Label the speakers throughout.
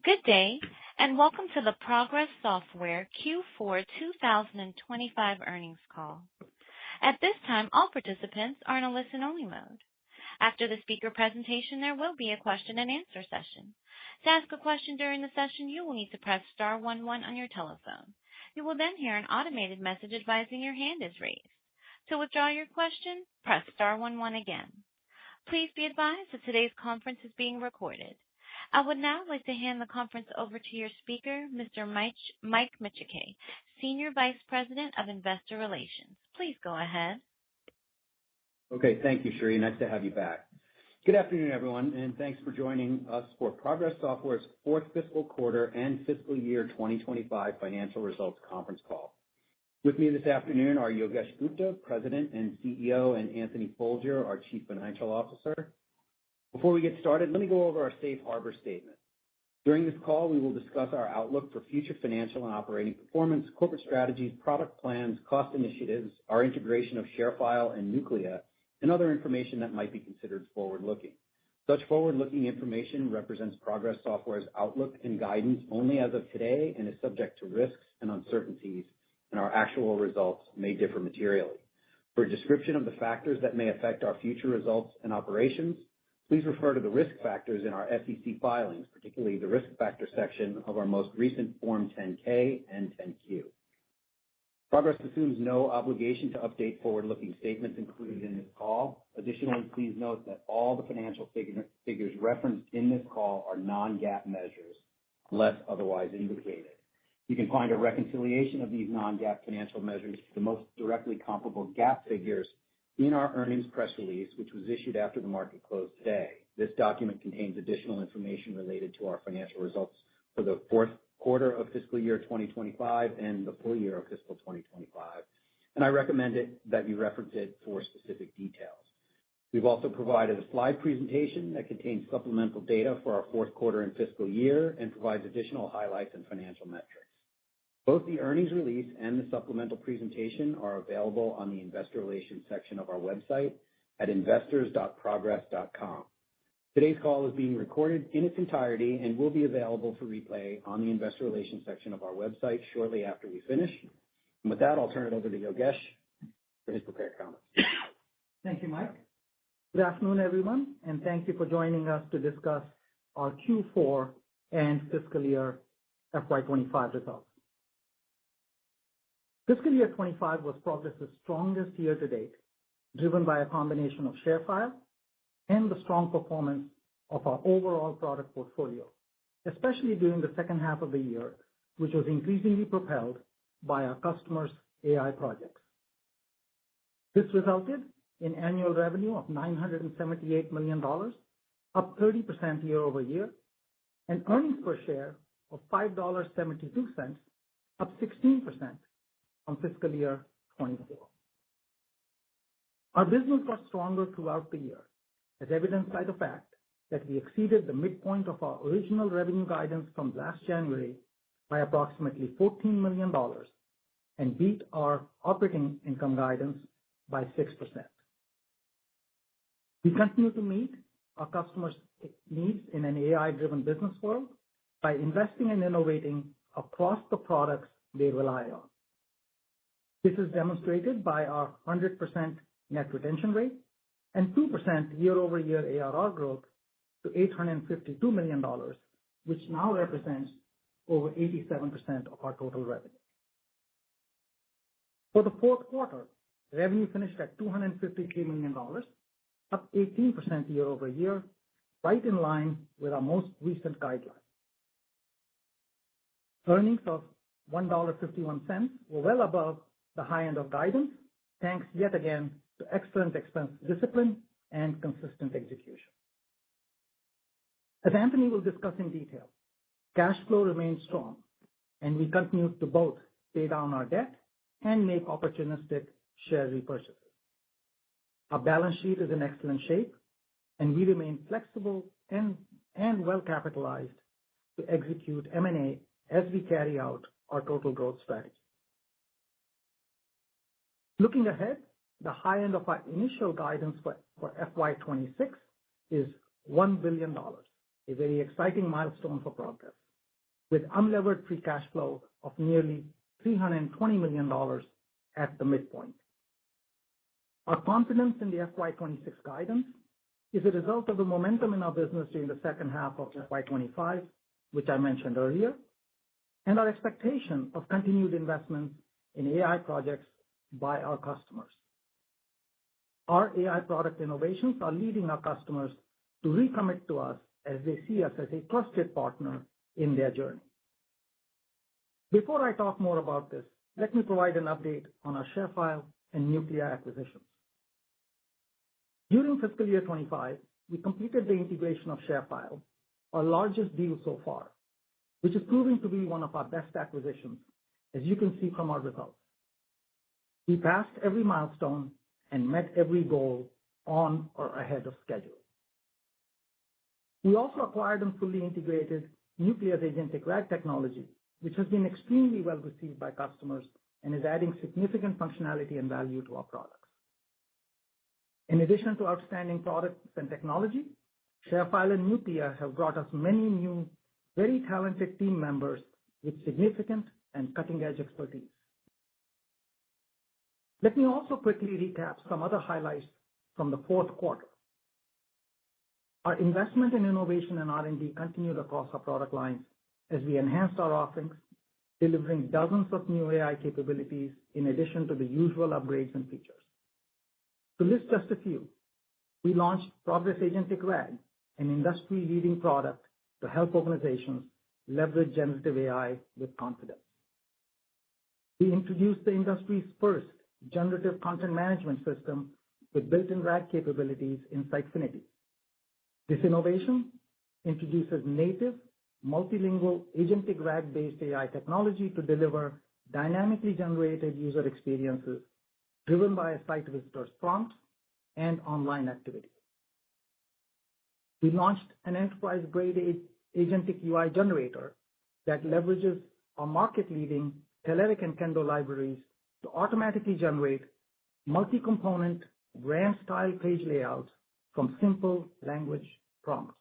Speaker 1: Good day, and welcome to the Progress Software Q4 2025 earnings call. At this time, all participants are in a listen-only mode. After the speaker presentation, there will be a question-and-answer session. To ask a question during the session, you will need to press star 11 on your telephone. You will then hear an automated message advising your hand is raised. To withdraw your question, press star 11 again. Please be advised that today's conference is being recorded. I would now like to hand the conference over to your speaker, Mr. Mike Micciche, Senior Vice President of Investor Relations. Please go ahead.
Speaker 2: Okay, thank you, Sheree. Nice to have you back. Good afternoon, everyone, and thanks for joining us for Progress Software's fourth fiscal quarter and fiscal year 2025 financial results conference call. With me this afternoon are Yogesh Gupta, President and CEO, and Anthony Folger, our Chief Financial Officer. Before we get started, let me go over our safe harbor statement. During this call, we will discuss our outlook for future financial and operating performance, corporate strategies, product plans, cost initiatives, our integration of ShareFile and Nuclia, and other information that might be considered forward-looking. Such forward-looking information represents Progress Software's outlook and guidance only as of today and is subject to risks and uncertainties, and our actual results may differ materially. For a description of the factors that may affect our future results and operations, please refer to the risk factors in our SEC filings, particularly the risk factor section of our most recent Form 10-K and 10-Q. Progress assumes no obligation to update forward-looking statements included in this call. Additionally, please note that all the financial figures referenced in this call are non-GAAP measures, unless otherwise indicated. You can find a reconciliation of these non-GAAP financial measures to the most directly comparable GAAP figures in our earnings press release, which was issued after the market closed today. This document contains additional information related to our financial results for the fourth quarter of fiscal year 2025 and the full year of fiscal 2025, and I recommend that you reference it for specific details. We've also provided a slide presentation that contains supplemental data for our fourth quarter and fiscal year and provides additional highlights and financial metrics. Both the earnings release and the supplemental presentation are available on the Investor Relations section of our website at investors.progress.com. Today's call is being recorded in its entirety and will be available for replay on the Investor Relations section of our website shortly after we finish. And with that, I'll turn it over to Yogesh for his prepared comments.
Speaker 3: Thank you, Mike. Good afternoon, everyone, and thank you for joining us to discuss our Q4 and fiscal year FY25 results. Fiscal year 25 was Progress's strongest year to date, driven by a combination of ShareFile and the strong performance of our overall product portfolio, especially during the second half of the year, which was increasingly propelled by our customers' AI projects. This resulted in annual revenue of $978 million, up 30% year over year, and earnings per share of $5.72, up 16% from fiscal year 24. Our business got stronger throughout the year, as evidenced by the fact that we exceeded the midpoint of our original revenue guidance from last January by approximately $14 million and beat our operating income guidance by 6%. We continue to meet our customers' needs in an AI-driven business world by investing and innovating across the products they rely on. This is demonstrated by our 100% net retention rate and 2% year-over-year ARR growth to $852 million, which now represents over 87% of our total revenue. For the fourth quarter, revenue finished at $253 million, up 18% year-over-year, right in line with our most recent guideline. Earnings of $1.51 were well above the high end of guidance, thanks yet again to excellent expense discipline and consistent execution. As Anthony will discuss in detail, cash flow remains strong, and we continue to both pay down our debt and make opportunistic share repurchases. Our balance sheet is in excellent shape, and we remain flexible and well capitalized to execute M&A as we carry out our total growth strategy. Looking ahead, the high end of our initial guidance for FY26 is $1 billion a very exciting milestone for Progress, with unlevered free cash flow of nearly $320 million at the midpoint. Our confidence in the FY 26 guidance is a result of the momentum in our business during the second half of FY 25, which I mentioned earlier, and our expectation of continued investments in AI projects by our customers. Our AI product innovations are leading our customers to recommit to us as they see us as a trusted partner in their journey. Before I talk more about this, let me provide an update on our ShareFile and Nuclear acquisitions. During fiscal year 25, we completed the integration of ShareFile, our largest deal so far, which is proving to be one of our best acquisitions, as you can see from our results. We passed every milestone and met every goal on or ahead of schedule. We also acquired and fully integrated Nuclear's agentic RAG technology, which has been extremely well received by customers and is adding significant functionality and value to our products. In addition to outstanding products and technology, ShareFile and Nuclear have brought us many new, very talented team members with significant and cutting-edge expertise. Let me also quickly recap some other highlights from the fourth quarter. Our investment in innovation and R&D continued across our product lines as we enhanced our offerings, delivering dozens of new AI capabilities in addition to the usual upgrades and features. To list just a few, we launched Progress Agentic RAG, an industry-leading product to help organizations leverage generative AI with confidence. We introduced the industry's first generative content management system with built-in RAG capabilities in Sitefinity. This innovation introduces native, multilingual agentic RAG-based AI technology to deliver dynamically generated user experiences driven by a site visitor's prompts and online activity. We launched an enterprise-grade agentic UI generator that leverages our market-leading Telerik and Kendo libraries to automatically generate multi-component brand-style page layouts from simple language prompts.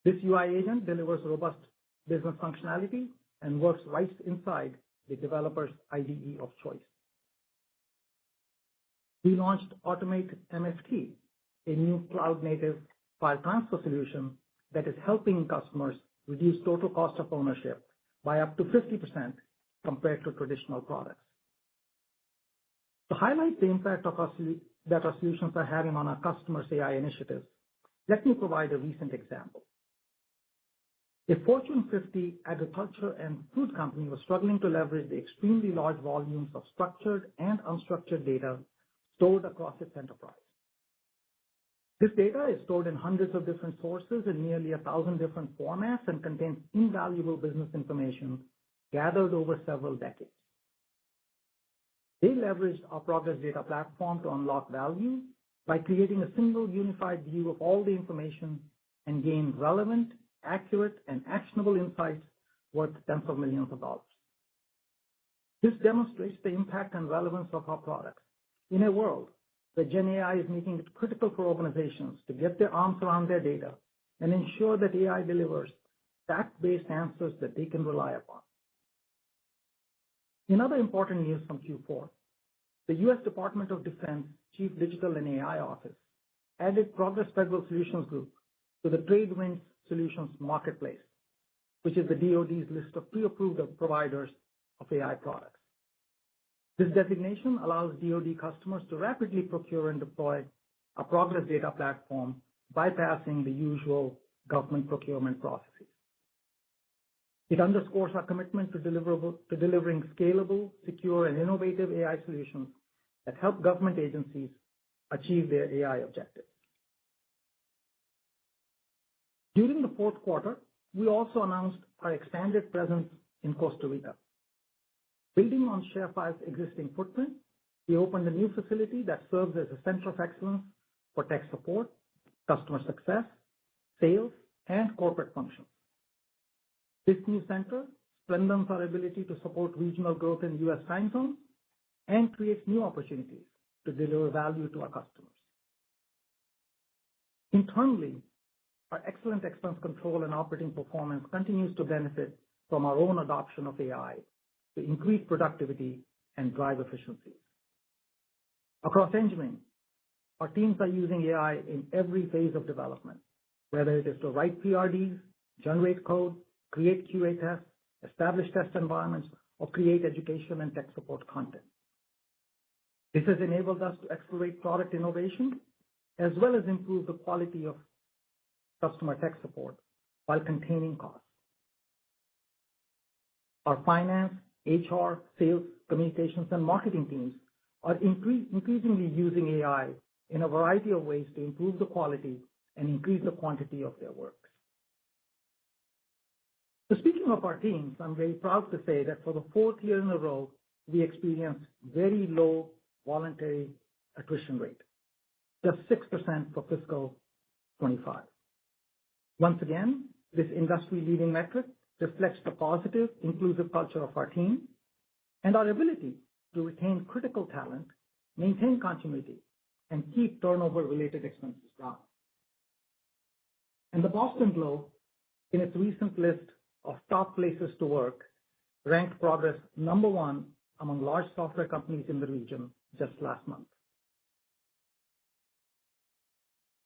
Speaker 3: This UI agent delivers robust business functionality and works right inside the developer's IDE of choice. We launched Automate MFT, a new cloud-native file transfer solution that is helping customers reduce total cost of ownership by up to 50% compared to traditional products. To highlight the impact of that our solutions are having on our customers' AI initiatives, let me provide a recent example. A Fortune 50 agriculture and food company was struggling to leverage the extremely large volumes of structured and unstructured data stored across its enterprise. This data is stored in hundreds of different sources in nearly 1,000 different formats and contains invaluable business information gathered over several decades. They leveraged our Progress Data Platform to unlock value by creating a single unified view of all the information and gain relevant, accurate, and actionable insights worth tens of millions of dollars. This demonstrates the impact and relevance of our products in a world where Gen AI is making it critical for organizations to get their arms around their data and ensure that AI delivers fact-based answers that they can rely upon. In other important news from Q4, the U.S. Department of Defense Chief Digital and AI Office added Progress Federal Solutions Group to the Tradewinds Solutions Marketplace, which is the DoD's list of pre-approved providers of AI products. This designation allows DoD customers to rapidly procure and deploy a Progress Data Platform, bypassing the usual government procurement processes. It underscores our commitment to delivering scalable, secure, and innovative AI solutions that help government agencies achieve their AI objectives. During the fourth quarter, we also announced our expanded presence in Costa Rica. Building on ShareFile's existing footprint, we opened a new facility that serves as a center of excellence for tech support, customer success, sales, and corporate functions. This new center strengthens our ability to support regional growth in U.S. time zones and creates new opportunities to deliver value to our customers. Internally, our excellent expense control and operating performance continues to benefit from our own adoption of AI to increase productivity and drive efficiencies. Across engineering, our teams are using AI in every phase of development, whether it is to write PRDs, generate code, create QA tests, establish test environments, or create education and tech support content. This has enabled us to accelerate product innovation as well as improve the quality of customer tech support while containing costs. Our finance, HR, sales, communications, and marketing teams are increasingly using AI in a variety of ways to improve the quality and increase the quantity of their work. So speaking of our teams, I'm very proud to say that for the fourth year in a row, we experienced very low voluntary attrition rate, just 6% for fiscal 25. Once again, this industry-leading metric reflects the positive, inclusive culture of our team and our ability to retain critical talent, maintain continuity, and keep turnover-related expenses down. And the Boston Globe, in its recent list of top places to work, ranked Progress number one among large software companies in the region just last month.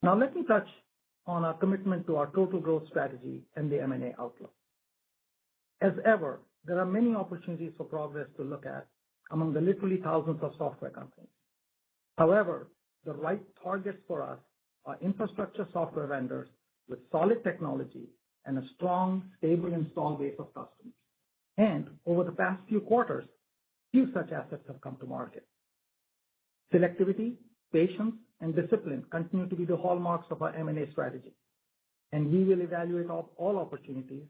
Speaker 3: Now let me touch on our commitment to our total growth strategy and the M&A outlook. As ever, there are many opportunities for Progress to look at among the literally thousands of software companies. However, the right targets for us are infrastructure software vendors with solid technology and a strong, stable install base of customers. And over the past few quarters, few such assets have come to market. Selectivity, patience, and discipline continue to be the hallmarks of our M&A strategy, and we will evaluate all opportunities,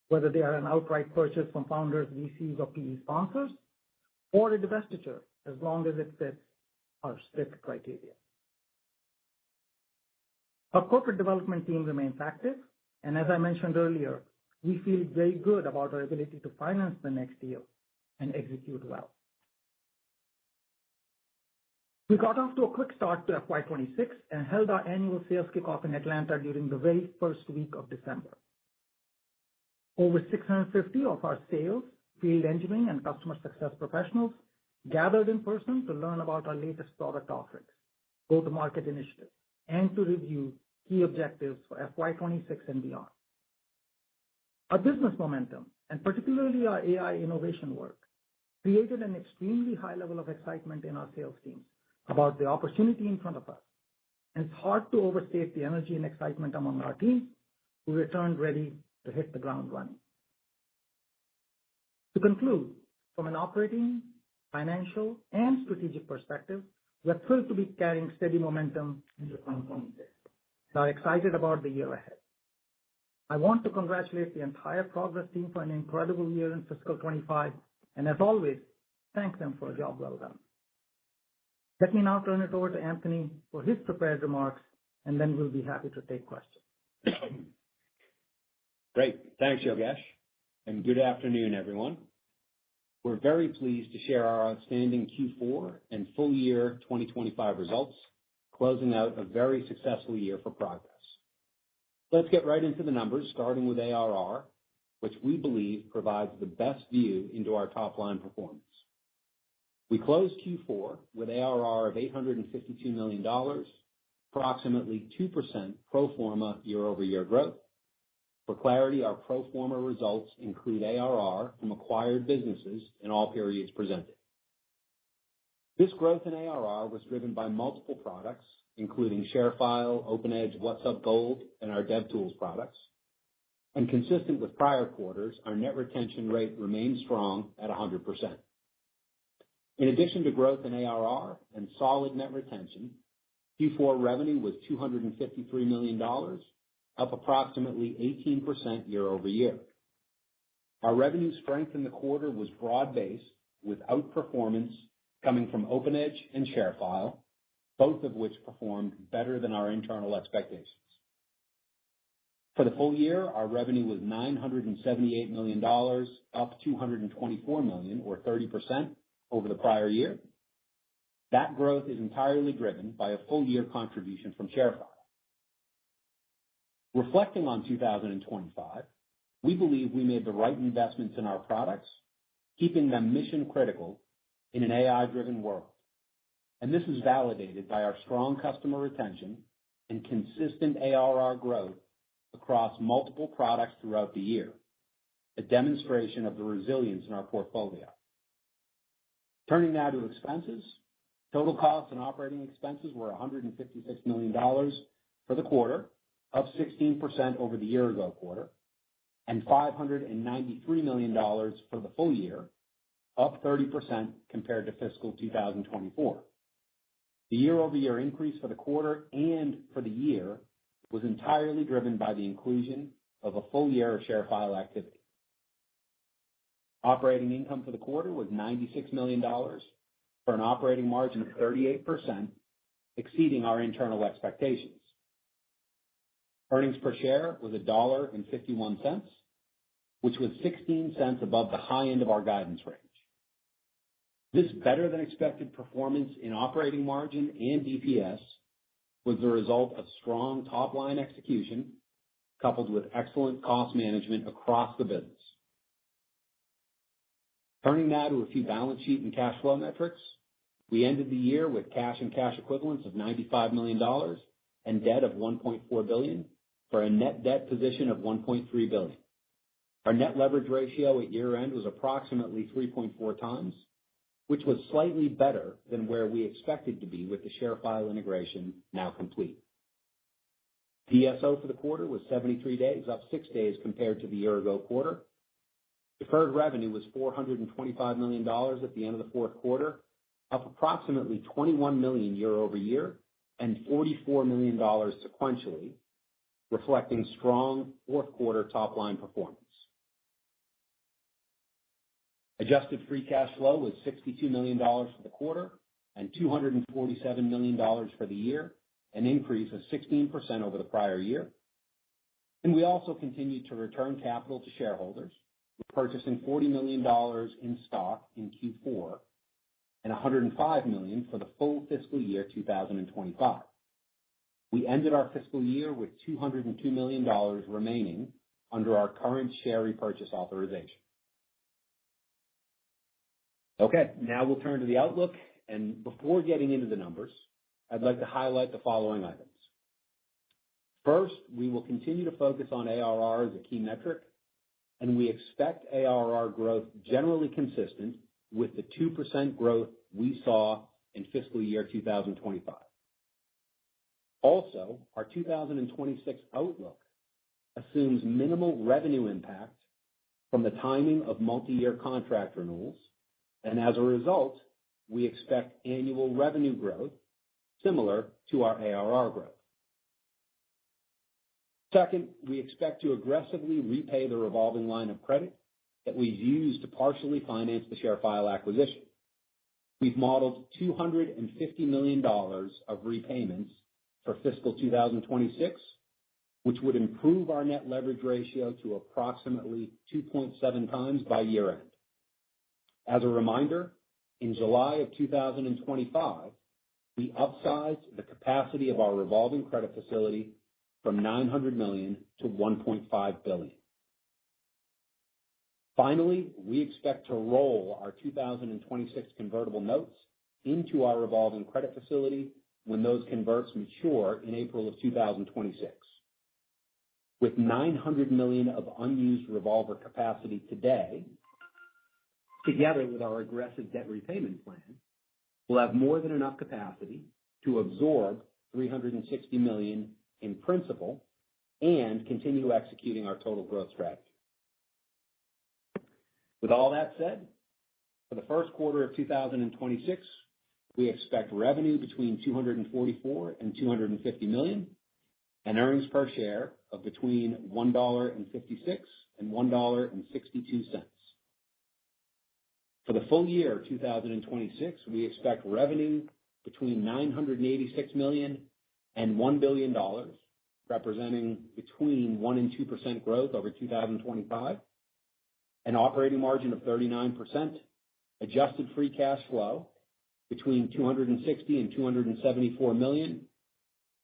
Speaker 3: whether they are an outright purchase from founders, VCs, or PE sponsors, or a divestiture, as long as it fits our strict criteria. Our corporate development team remains active, and as I mentioned earlier, we feel very good about our ability to finance the next deal and execute well. We got off to a quick start to FY26 and held our annual sales kickoff in Atlanta during the very first week of December. Over 650 of our sales, field engineering, and customer success professionals gathered in person to learn about our latest product offerings, go-to-market initiatives, and to review key objectives for FY26 and beyond. Our business momentum, and particularly our AI innovation work, created an extremely high level of excitement in our sales teams about the opportunity in front of us. And it's hard to overstate the energy and excitement among our teams who returned ready to hit the ground running. To conclude, from an operating, financial, and strategic perspective, we're thrilled to be carrying steady momentum into 2026. We are excited about the year ahead. I want to congratulate the entire Progress team for an incredible year in fiscal 25, and as always, thank them for a job well done. Let me now turn it over to Anthony for his prepared remarks, and then we'll be happy to take questions.
Speaker 4: Great. Thanks, Yogesh, and good afternoon, everyone. We're very pleased to share our outstanding Q4 and full year 2025 results, closing out a very successful year for Progress. Let's get right into the numbers, starting with ARR, which we believe provides the best view into our top-line performance. We closed Q4 with ARR of $852 million, approximately 2% pro forma year-over-year growth. For clarity, our pro forma results include ARR from acquired businesses in all periods presented. This growth in ARR was driven by multiple products, including ShareFile, OpenEdge, WhatsUp Gold, and our DevTools products. And consistent with prior quarters, our net retention rate remained strong at 100%. In addition to growth in ARR and solid net retention, Q4 revenue was $253 million, up approximately 18% year over year. Our revenue strength in the quarter was broad-based, with outperformance coming from OpenEdge and ShareFile, both of which performed better than our internal expectations. For the full year, our revenue was $978 million, up $224 million, or 30%, over the prior year. That growth is entirely driven by a full year contribution from ShareFile. Reflecting on 2025, we believe we made the right investments in our products, keeping them mission critical in an AI-driven world. And this is validated by our strong customer retention and consistent ARR growth across multiple products throughout the year, a demonstration of the resilience in our portfolio. Turning now to expenses, total costs and operating expenses were $156 million for the quarter, up 16% over the year-ago quarter, and $593 million for the full year, up 30% compared to fiscal 2024. The year-over-year increase for the quarter and for the year was entirely driven by the inclusion of a full year of ShareFile activity. Operating income for the quarter was $96 million for an operating margin of 38%, exceeding our internal expectations. Earnings per share was $1.51, which was 16 cents above the high end of our guidance range. This better-than-expected performance in operating margin and DPS was the result of strong top-line execution coupled with excellent cost management across the business. Turning now to a few balance sheet and cash flow metrics, we ended the year with cash and cash equivalents of $95 million and debt of $1.4 billion for a net debt position of $1.3 billion. Our net leverage ratio at year-end was approximately 3.4 times, which was slightly better than where we expected to be with the ShareFile integration now complete. DSO for the quarter was 73 days, up 6 days compared to the year-ago quarter. Deferred revenue was $425 million at the end of the fourth quarter, up approximately $21 million year-over-year and $44 million sequentially, reflecting strong fourth quarter top-line performance. Adjusted free cash flow was $62 million for the quarter and $247 million for the year, an increase of 16% over the prior year. And we also continued to return capital to shareholders, purchasing $40 million in stock in Q4 and $105 million for the full fiscal year 2025. We ended our fiscal year with $202 million remaining under our current share repurchase authorization. Okay, now we'll turn to the outlook, and before getting into the numbers, I'd like to highlight the following items. First, we will continue to focus on ARR as a key metric, and we expect ARR growth generally consistent with the 2% growth we saw in fiscal year 2025. Also, our 2026 outlook assumes minimal revenue impact from the timing of multi-year contract renewals, and as a result, we expect annual revenue growth similar to our ARR growth. Second, we expect to aggressively repay the revolving line of credit that we've used to partially finance the ShareFile acquisition. We've modeled $250 million of repayments for fiscal 2026, which would improve our net leverage ratio to approximately 2.7 times by year-end. As a reminder, in July of 2025, we upsized the capacity of our revolving credit facility from $900 million to $1.5 billion. Finally, we expect to roll our 2026 convertible notes into our revolving credit facility when those converts mature in April of 2026. With $900 million of unused revolver capacity today, together with our aggressive debt repayment plan, we'll have more than enough capacity to absorb $360 million in principal and continue executing our total growth strategy. With all that said, for the first quarter of 2026, we expect revenue between $244 and $250 million, and earnings per share of between $1.56 and $1.62. For the full year 2026, we expect revenue between $986 million and $1 billion, representing between 1% and 2% growth over 2025, an operating margin of 39%, adjusted free cash flow between $260 and $274 million,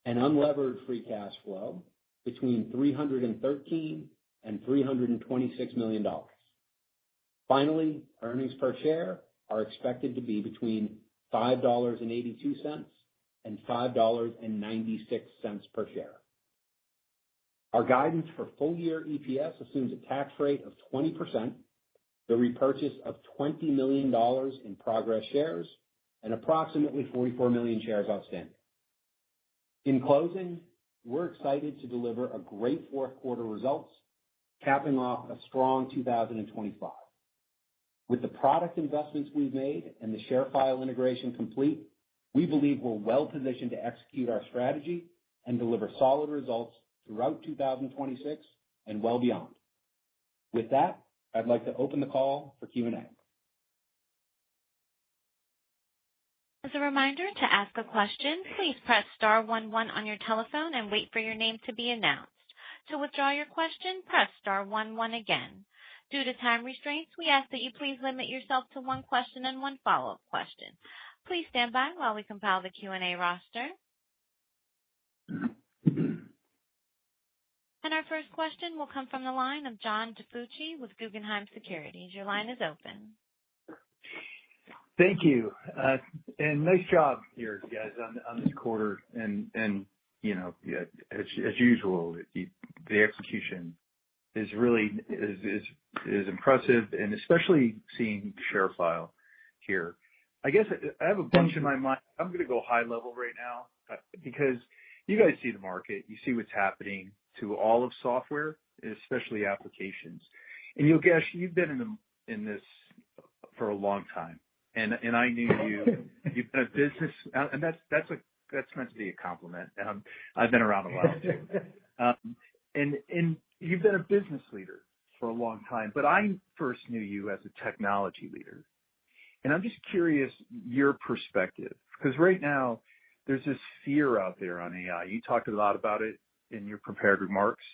Speaker 4: and unlevered free cash flow between $313 and $326 million. Finally, earnings per share are expected to be between $5.82 and $5.96 per share. Our guidance for full-year EPS assumes a tax rate of 20%, the repurchase of $20 million in Progress shares, and approximately 44 million shares outstanding. In closing, we're excited to deliver a great fourth quarter results, capping off a strong 2025. With the product investments we've made and the ShareFile integration complete, we believe we're well positioned to execute our strategy and deliver solid results throughout 2026 and well beyond. With that, I'd like to open the call for Q&A.
Speaker 1: As a reminder, to ask a question, please press star 11 on your telephone and wait for your name to be announced. To withdraw your question, press star 11 again. Due to time restraints, we ask that you please limit yourself to one question and one follow-up question. Please stand by while we compile the Q&A roster. And our first question will come from the line of John DiFucci with Guggenheim Securities. Your line is open.
Speaker 5: Thank you. And nice job here, guys, on this quarter. And you know, as usual, the execution is really impressive, and especially seeing ShareFile here. I guess I have a bunch in my mind. I'm going to go high level right now because you guys see the market, you see what's happening to all of software, especially applications. And Yogesh, you've been in this for a long time, and I knew you. You've been a business, and that's meant to be a compliment. I've been around a while too, and you've been a business leader for a long time. But I first knew you as a technology leader, and I'm just curious your perspective, because right now there's this fear out there on AI. You talked a lot about it in your prepared remarks,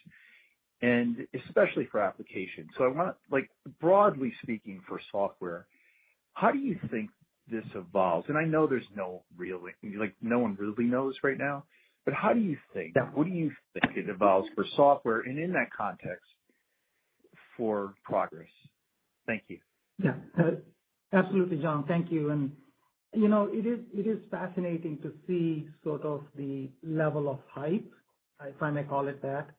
Speaker 5: and especially for applications. So I want, like, broadly speaking for software, how do you think this evolves? And I know there's no one really knows right now, but how do you think, what do you think it evolves for software, and in that context for Progress? Thank you.
Speaker 3: Yeah, absolutely, John. Thank you. And, you know, it is fascinating to see sort of the level of hype, if I may call it that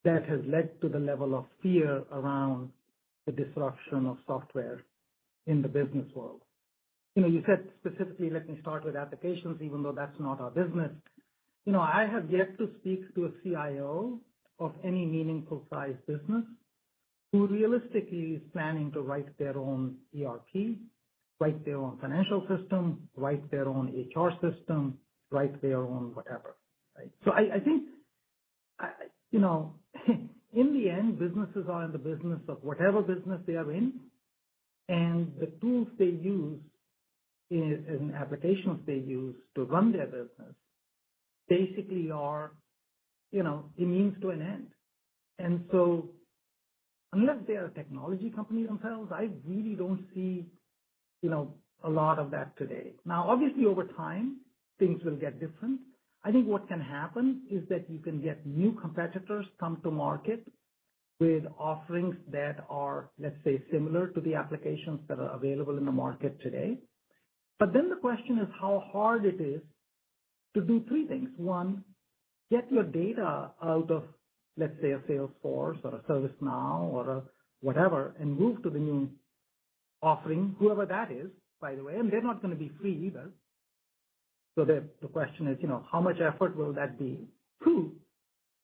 Speaker 3: has led to the level of fear around the disruption of software in the business world. You know, you said specifically, let me start with applications, even though that's not our business. You know, I have yet to speak to a CIO of any meaningful size business who realistically is planning to write their own ERP, write their own financial system, write their own HR system, write their own whatever. Right? So I think, you know, in the end, businesses are in the business of whatever business they are in, and the tools they use in applications they use to run their business basically are, you know, a means to an end. And so unless they are a technology company themselves, I really don't see, you know, a lot of that today. Now, obviously, over time, things will get different. I think what can happen is that you can get new competitors come to market with offerings that are, let's say, similar to the applications that are available in the market today. But then the question is how hard it is to do three things. One, get your data out of, let's say, a Salesforce or a ServiceNow or a whatever, and move to the new offering, whoever that is, by the way, and they're not going to be free either. So the question is, you know, how much effort will that be? Two,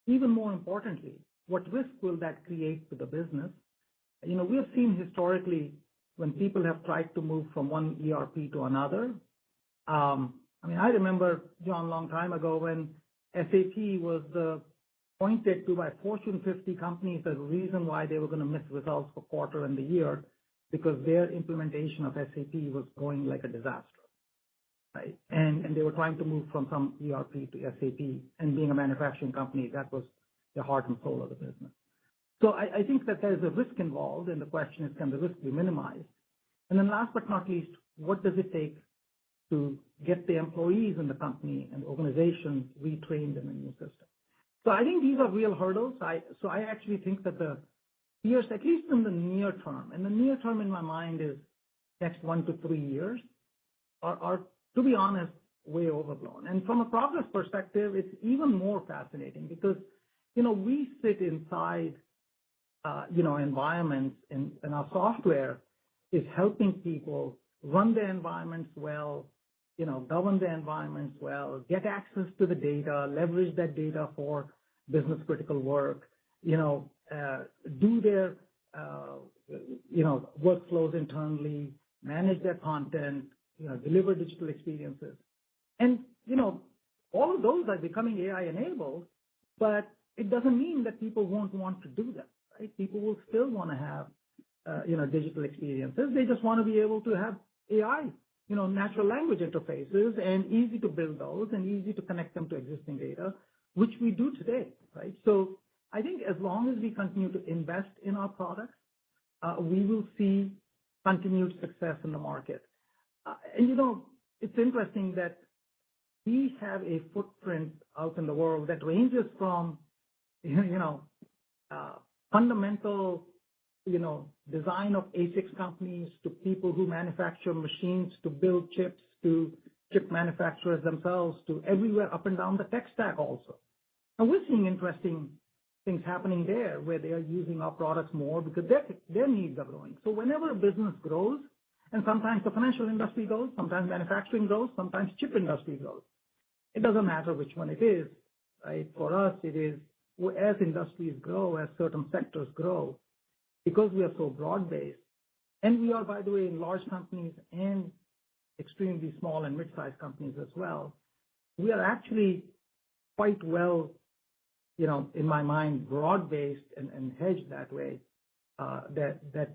Speaker 3: even more importantly, what risk will that create to the business? You know, we have seen historically when people have tried to move from one ERP to another. I mean, I remember, John, a long time ago when SAP was pointed to by Fortune 50 companies as the reason why they were going to miss results for quarter and the year, because their implementation of SAP was going like a disaster. Right? And they were trying to move from some ERP to SAP, and being a manufacturing company, that was the heart and soul of the business. So I think that there's a risk involved, and the question is, can the risk be minimized? And then last but not least, what does it take to get the employees in the company and the organization retrained in a new system? So I think these are real hurdles. So I actually think that the fears, at least in the near term, and the near term in my mind is next 1 to 3 years, are to be honest, way overblown. And from a progress perspective, it's even more fascinating because, we sit inside, environments and our software is helping people run their environments well, govern their environments well, get access to the data, leverage that data for business critical work, do their, workflows internally, manage their content, deliver digital experiences. And, all of those are becoming AI enabled, but it doesn't mean that people won't want to do that, right? People will still want to have, digital experiences. They just want to be able to have AI, natural language interfaces and easy to build those and easy to connect them to existing data, which we do today, right? So I think as long as we continue to invest in our products, we will see continued success in the market. And, it's interesting that we have a footprint out in the world that ranges from, fundamental, design of ASICs companies to people who manufacture machines to build chips to chip manufacturers themselves to everywhere up and down the tech stack also. And we're seeing interesting things happening there where they are using our products more because their needs are growing. So whenever a business grows, and sometimes the financial industry grows, sometimes manufacturing grows, sometimes chip industry grows. It doesn't matter which one it is, right? For us, it is as industries grow, as certain sectors grow, because we are so broad-based, and we are, by the way, in large companies and extremely small and mid-sized companies as well, we are actually quite well, in my mind, broad-based and hedged that way, that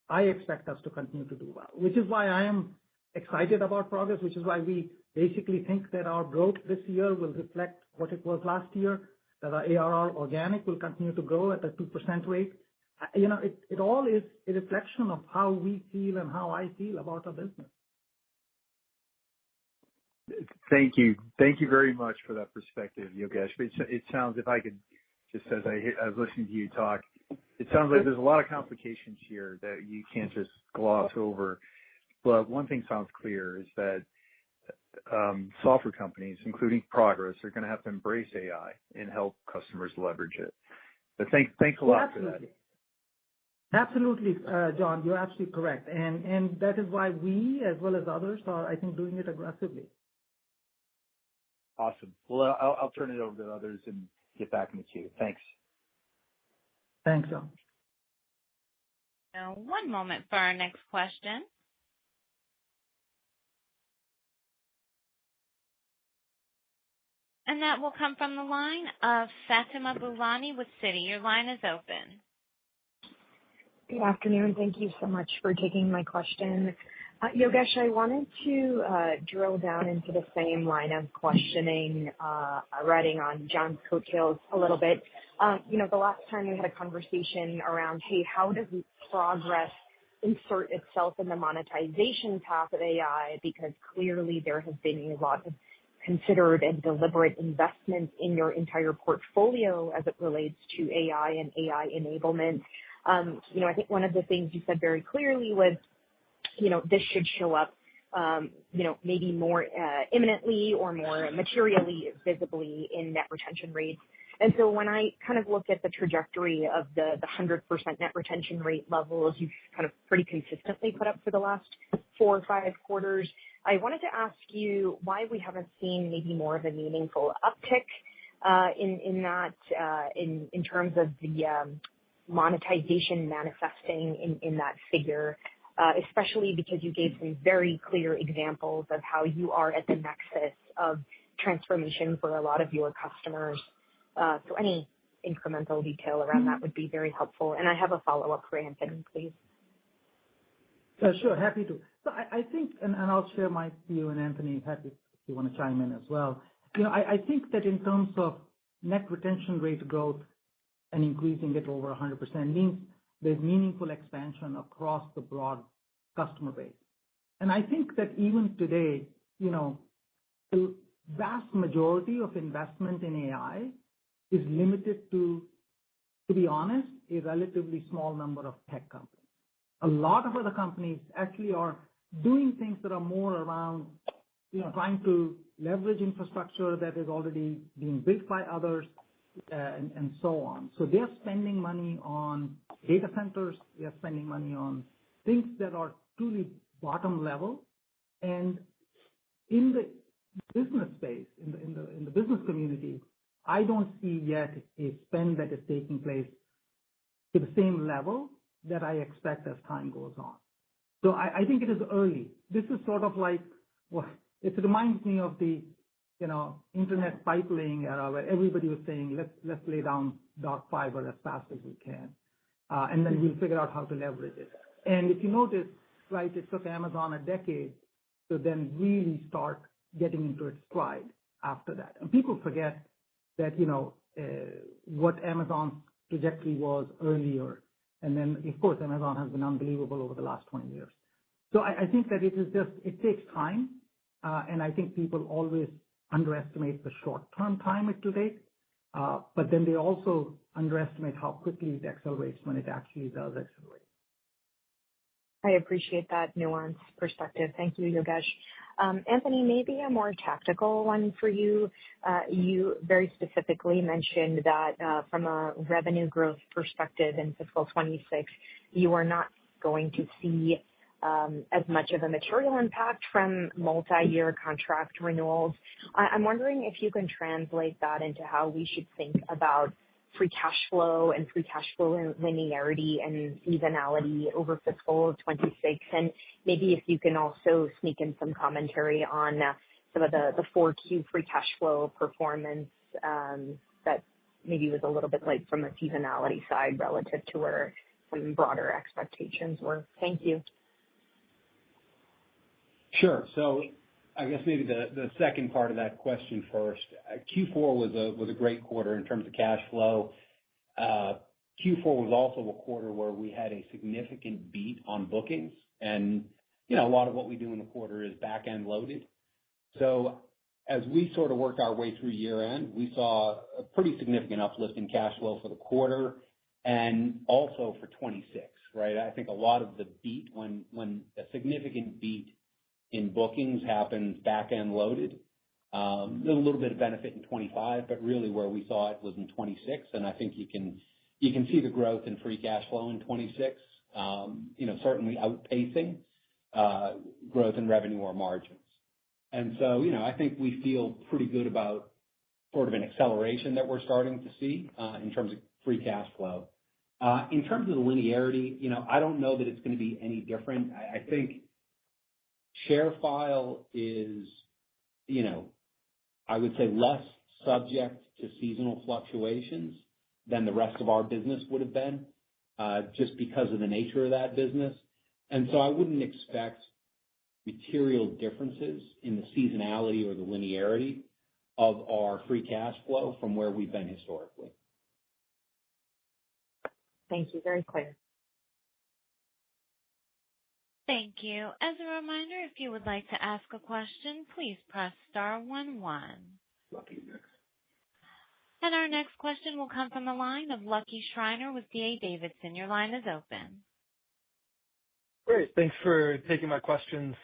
Speaker 3: I expect us to continue to do well, which is why I am excited about progress, which is why we basically think that our growth this year will reflect what it was last year, that our ARR organic will continue to grow at a 2% rate. It all is a reflection of how we feel and how I feel about our business.
Speaker 5: Thank you. Thank you very much for that perspective, Yogesh. It sounds, if I could just, as I was listening to you talk, it sounds like there's a lot of complications here that you can't just gloss over. But one thing sounds clear is that software companies, including Progress, are going to have to embrace AI and help customers leverage it. But thanks a lot for that.
Speaker 3: Absolutely, John, you're absolutely correct. And that is why we, as well as others, are, I think, doing it aggressively.
Speaker 5: Awesome. Well, I'll turn it over to others and get back in the queue. Thanks.
Speaker 3: Thanks, John.
Speaker 1: Now, one moment for our next question. And that will come from the line of Fatima Boolani with Citi. Your line is open.
Speaker 6: Good afternoon. Thank you so much for taking my question. Yogesh, I wanted to drill down into the same line of questioning, riding on John's coattails a little bit. The last time we had a conversation around, hey, how does Progress insert itself in the monetization path of AI? Because clearly there has been a lot of considered and deliberate investment in your entire portfolio as it relates to AI and AI enablement. I think one of the things you said very clearly was, this should show up, maybe more imminently or more materially visibly in net retention rates. And so when I kind of look at the trajectory of the 100% net retention rate levels you've kind of pretty consistently put up for the last 4 or 5 quarters, I wanted to ask you why we haven't seen maybe more of a meaningful uptick in that, in terms of the monetization manifesting in that figure, especially because you gave some very clear examples of how you are at the nexus of transformation for a lot of your customers. So any incremental detail around that would be very helpful. And I have a follow-up for Anthony, please.
Speaker 3: Sure, happy to. So I think, and I'll share my view, and Anthony, happy if you want to chime in as well. I think that in terms of net retention rate growth and increasing it over 100% means there's meaningful expansion across the broad customer base. And I think that even today, the vast majority of investment in AI is limited to be honest, a relatively small number of tech companies. A lot of other companies actually are doing things that are more around, trying to leverage infrastructure that is already being built by others, and so on. So they're spending money on data centers. They're spending money on things that are truly bottom level. And in the business space, in the business community, I don't see yet a spend that is taking place to the same level that I expect as time goes on. So I think it is early. This is sort of like, well, it reminds me of the, internet pipe laying era where everybody was saying, let's lay down dark fiber as fast as we can. And then we'll figure out how to leverage it. And if you notice, right, it took Amazon a decade to then really start getting into its stride after that. And people forget that, what Amazon's trajectory was earlier. And then, of course, Amazon has been unbelievable over the last 20 years. So I think that it takes time. And I think people always underestimate the short-term time it will take. But then they also underestimate how quickly it accelerates when it actually does accelerate.
Speaker 6: I appreciate that nuanced perspective. Thank you, Yogesh. Anthony, maybe a more tactical one for you. You very specifically mentioned that from a revenue growth perspective in fiscal 26, you are not going to see as much of a material impact from multi-year contract renewals. I'm wondering if you can translate that into how we should think about free cash flow and free cash flow linearity and seasonality over fiscal 26. And maybe if you can also sneak in some commentary on some of the 4Q free cash flow performance that maybe was a little bit late from a seasonality side relative to where some broader expectations were. Thank you.
Speaker 4: Sure. So I guess maybe the second part of that question first. Q4 was a great quarter in terms of cash flow. Q4 was also a quarter where we had a significant beat on bookings, and a lot of what we do in the quarter is back end loaded. So as we sort of worked our way through year end, we saw a pretty significant uplift in cash flow for the quarter and also for 26. Right? I think a lot of the beat when a significant beat in bookings happens back end loaded. There's a little bit of benefit in 25, but really where we saw it was in 26, and I think you can see the growth in free cash flow in 26. Certainly outpacing growth in revenue or margins. And so, I think we feel pretty good about sort of an acceleration that we're starting to see in terms of free cash flow. In terms of the linearity, I don't know that it's going to be any different. I think ShareFile is, I would say less subject to seasonal fluctuations than the rest of our business would have been, just because of the nature of that business. And so I wouldn't expect material differences in the seasonality or the linearity of our free cash flow from where we've been historically.
Speaker 6: Thank you. Very clear.
Speaker 1: Thank you. As a reminder, if you would like to ask a question, please press star 11.
Speaker 4: Lucky next.
Speaker 1: And our next question will come from the line of Lucky Schreiner with D.A. Davidson. Your line is open.
Speaker 7: Great. Thanks for taking my questions.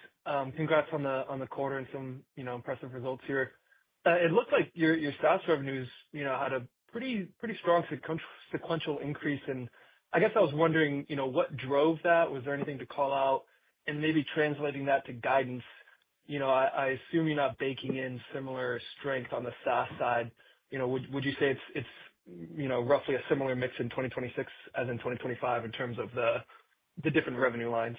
Speaker 7: Congrats on the quarter and some, impressive results here. It looked like your SaaS revenues, had a pretty strong sequential increase. And I guess I was wondering, what drove that? Was there anything to call out? And maybe translating that to guidance, I assume you're not baking in similar strength on the SaaS side. Would you say it's roughly a similar mix in 2026 as in 2025 in terms of the different revenue lines?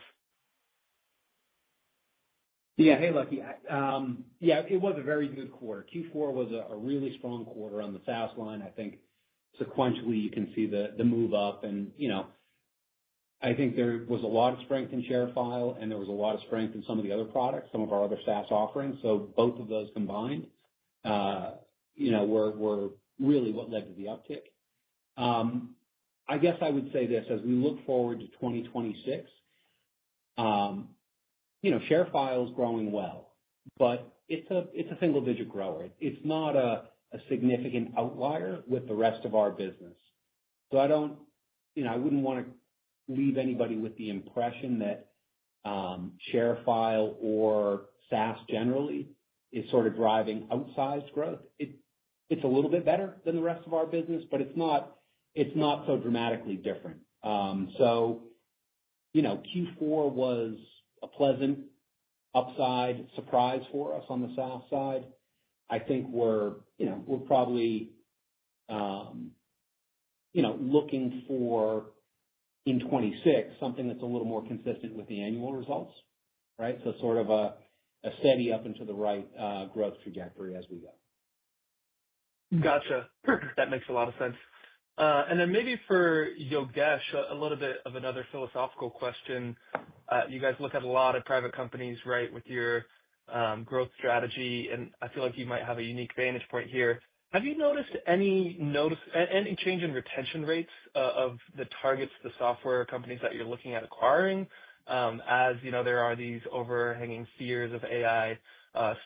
Speaker 4: Yeah. Hey, Lucky. Yeah, it was a very good quarter. Q4 was a really strong quarter on the SaaS line. I think sequentially you can see the move up, and I think there was a lot of strength in ShareFile, and there was a lot of strength in some of the other products, some of our other SaaS offerings. So both of those combined, were really what led to the uptick. I guess I would say this, as we look forward to 2026, ShareFile is growing well, but it's a single digit grower. It's not a a significant outlier with the rest of our business. So I wouldn't want to leave anybody with the impression that ShareFile or SaaS generally is sort of driving outsized growth. It's a little bit better than the rest of our business, but it's not so dramatically different. So, Q4 was a pleasant upside surprise for us on the SaaS side. I think we're probably, looking for in 26 something that's a little more consistent with the annual results, right? So sort of a steady up and to the right growth trajectory as we go.
Speaker 7: Gotcha. That makes a lot of sense. And then maybe for Yogesh, a little bit of another philosophical question. You guys look at a lot of private companies, right, with your growth strategy, and I feel like you might have a unique vantage point here. Have you noticed any change in retention rates of the targets, the software companies that you're looking at acquiring, as there are these overhanging fears of AI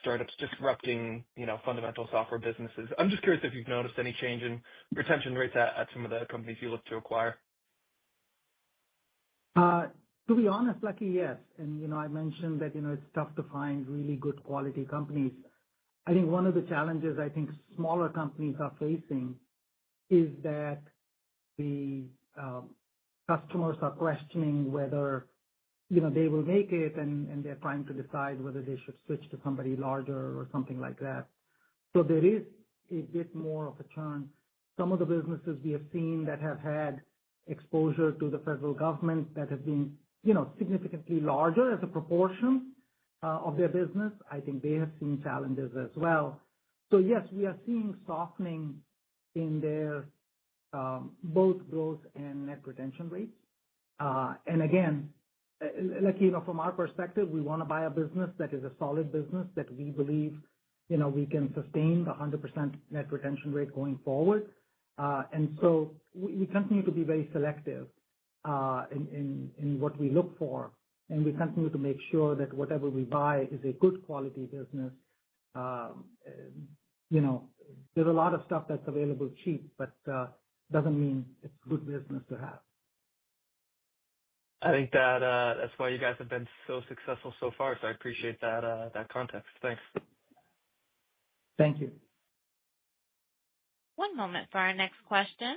Speaker 7: startups disrupting fundamental software businesses? I'm just curious if you've noticed any change in retention rates at some of the companies you look to acquire.
Speaker 3: To be honest, Lucky, yes. And I mentioned that it's tough to find really good quality companies. I think one of the challenges I think smaller companies are facing is that the customers are questioning whether they will make it, and they're trying to decide whether they should switch to somebody larger or something like that. So there is a bit more of a churn. Some of the businesses we have seen that have had exposure to the federal government that have been significantly larger as a proportion of their business, I think they have seen challenges as well. So yes, we are seeing softening in their both growth and net retention rates. And again, from our perspective, we want to buy a business that is a solid business that we believe we can sustain the 100% net retention rate going forward. And so we continue to be very selective in what we look for, and we continue to make sure that whatever we buy is a good quality business. There's a lot of stuff that's available cheap, but doesn't mean it's good business to have.
Speaker 7: I think that's why you guys have been so successful so far. So I appreciate that context. Thanks.
Speaker 3: Thank you.
Speaker 1: One moment for our next question.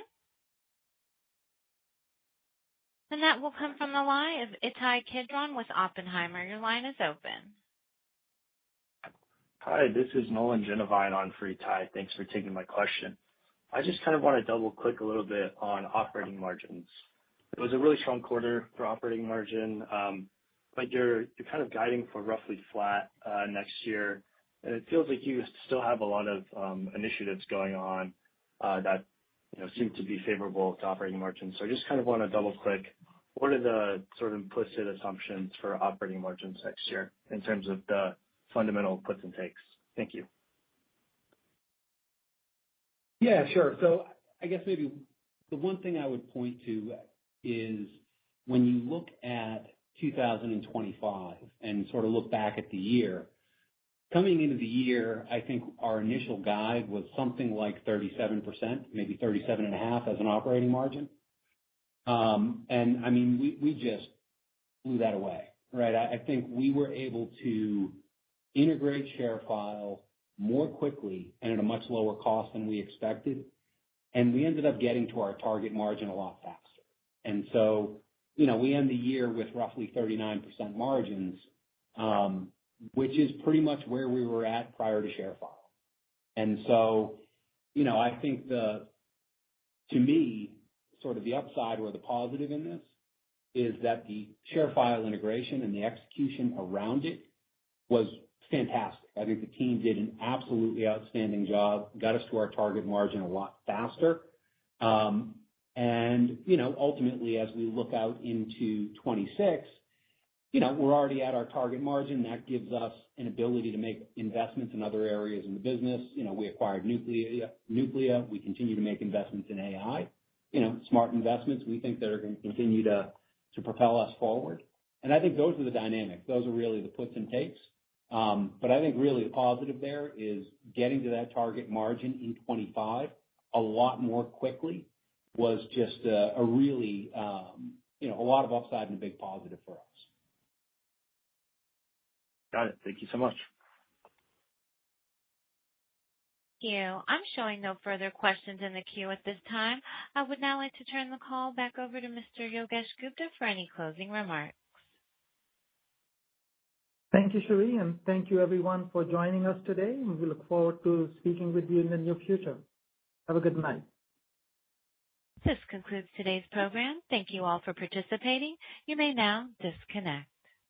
Speaker 1: And that will come from the line of Ittai Kidron with Oppenheimer. Your line is open.
Speaker 8: Hi, this is Nolan Genovine on for Ittai. Thanks for taking my question. I just kind of want to double click a little bit on operating margins. It was a really strong quarter for operating margin, but you're kind of guiding for roughly flat next year, and it feels like you still have a lot of initiatives going on that seem to be favorable to operating margins. So I just kind of want to double click. What are the sort of implicit assumptions for operating margins next year in terms of the fundamental puts and takes? Thank you.
Speaker 4: Yeah, sure. So I guess maybe the one thing I would point to is when you look at 2025 and sort of look back at the year, coming into the year, I think our initial guide was something like 37%, maybe 37.5% as an operating margin. And I mean, we just blew that away, right? I think we were able to integrate ShareFile more quickly and at a much lower cost than we expected. And we ended up getting to our target margin a lot faster. And so, we end the year with roughly 39% margins, which is pretty much where we were at prior to ShareFile. And so, I think to me, sort of the upside or the positive in this is that the ShareFile integration and the execution around it was fantastic. I think the team did an absolutely outstanding job, got us to our target margin a lot faster. And, ultimately, as we look out into 26, we're already at our target margin. That gives us an ability to make investments in other areas in the business. We acquired Nuclia. We continue to make investments in AI, smart investments. We think that are going to continue to propel us forward. And I think those are the dynamics. Those are really the puts and takes. But I think really the positive there is getting to that target margin in 25 a lot more quickly was just a really, a lot of upside and a big positive for us.
Speaker 8: Got it. Thank you so much.
Speaker 1: Thank you. I'm showing no further questions in the queue at this time. I would now like to turn the call back over to Mr. Yogesh Gupta for any closing remarks.
Speaker 3: Thank you, Cherie, and thank you everyone for joining us today. And we look forward to speaking with you in the near future. Have a good night.
Speaker 1: This concludes today's program. Thank you all for participating. You may now disconnect.